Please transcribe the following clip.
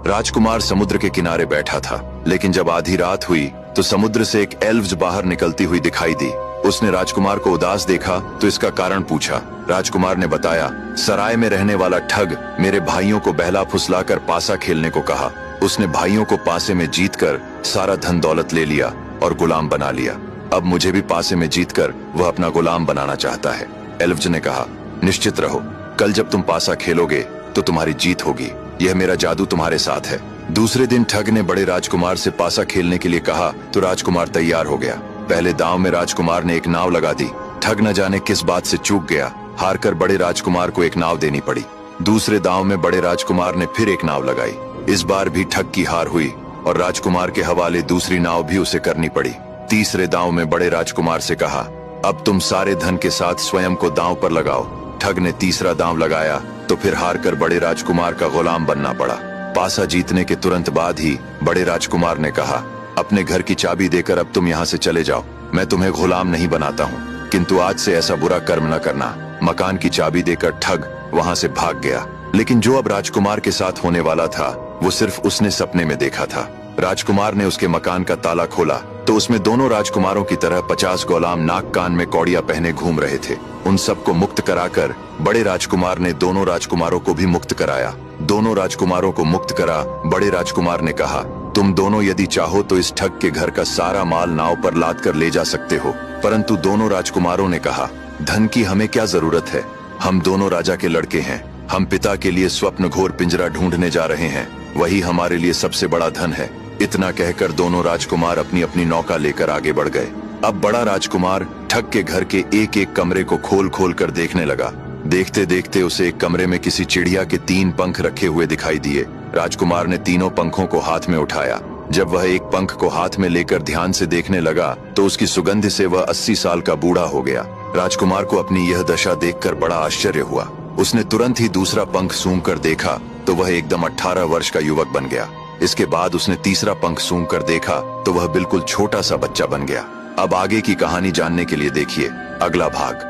राजकुमार समुद्र के किनारे बैठा था, लेकिन जब आधी रात हुई तो समुद्र से एक एल्व्स बाहर निकलती हुई दिखाई दी। उसने राजकुमार को उदास देखा तो इसका कारण पूछा। राजकुमार ने बताया, सराय में रहने वाला ठग मेरे भाइयों को बहला फुसलाकर पासा खेलने को कहा। उसने भाइयों को पासे में जीतकर सारा धन दौलत ले लिया और गुलाम बना लिया। अब मुझे भी पासे में जीतकर वह अपना गुलाम बनाना चाहता है। एल्व्स ने कहा, निश्चित रहो, कल जब तुम पासा खेलोगे तो तुम्हारी जीत होगी। यह मेरा जादू तुम्हारे साथ है। दूसरे दिन ठग ने बड़े राजकुमार से पासा खेलने के लिए कहा तो राजकुमार तैयार हो गया। पहले दांव में राजकुमार ने एक नाव लगा दी। ठग न जाने किस बात से चूक गया, हारकर बड़े राजकुमार को एक नाव देनी पड़ी। दूसरे दांव में बड़े राजकुमार ने फिर एक नाव लगाई। इस बार भी ठग की हार हुई और राजकुमार के हवाले दूसरी नाव भी उसे करनी पड़ी। तीसरे दांव में बड़े राजकुमार से कहा, अब तुम सारे धन के साथ स्वयं को दांव पर लगाओ। ठग ने तीसरा दांव लगाया तो फिर हारकर बड़े राजकुमार का गुलाम बनना पड़ा। पासा जीतने के तुरंत बाद ही बड़े राजकुमार ने कहा, अपने घर की चाबी देकर अब तुम यहाँ से चले जाओ। मैं तुम्हें गुलाम नहीं बनाता हूँ, किंतु आज से ऐसा बुरा कर्म न करना। मकान की चाबी देकर ठग वहाँ से भाग गया। लेकिन जो अब राजकुमार के साथ होने वाला था वो सिर्फ उसने सपने में देखा था। राजकुमार ने उसके मकान का ताला खोला तो उसमें दोनों राजकुमारों की तरह 50 गुलाम नाक कान में कौड़ियां पहने घूम रहे थे। उन सबको मुक्त कराकर बड़े राजकुमार ने दोनों राजकुमारों को भी मुक्त कराया। दोनों राजकुमारों को मुक्त करा बड़े राजकुमार ने कहा, तुम दोनों यदि चाहो तो इस ठग के घर का सारा माल नाव पर लाद कर ले जा सकते हो। परंतु दोनों राजकुमारों ने कहा, धन की हमें क्या जरूरत है, हम दोनों राजा के लड़के हैं। हम पिता के लिए स्वप्न घोर पिंजरा ढूंढने जा रहे हैं, वही हमारे लिए सबसे बड़ा धन है। इतना कहकर दोनों राजकुमार अपनी अपनी नौका लेकर आगे बढ़ गए। अब बड़ा राजकुमार ठग के घर के एक एक कमरे को खोल खोल कर देखने लगा। देखते देखते उसे एक कमरे में किसी चिड़िया के 3 पंख रखे हुए दिखाई दिए। राजकुमार ने तीनों पंखों को हाथ में उठाया। जब वह एक पंख को हाथ में लेकर ध्यान से देखने लगा तो उसकी सुगंध से वह 80 साल का बूढ़ा हो गया। राजकुमार को अपनी यह दशा देखकर बड़ा आश्चर्य हुआ। उसने तुरंत ही दूसरा पंख सूंघ कर देखा तो वह एकदम 18 वर्ष का युवक बन गया। इसके बाद उसने तीसरा पंख सूंघ कर देखा तो वह बिल्कुल छोटा सा बच्चा बन गया। अब आगे की कहानी जानने के लिए देखिए अगला भाग।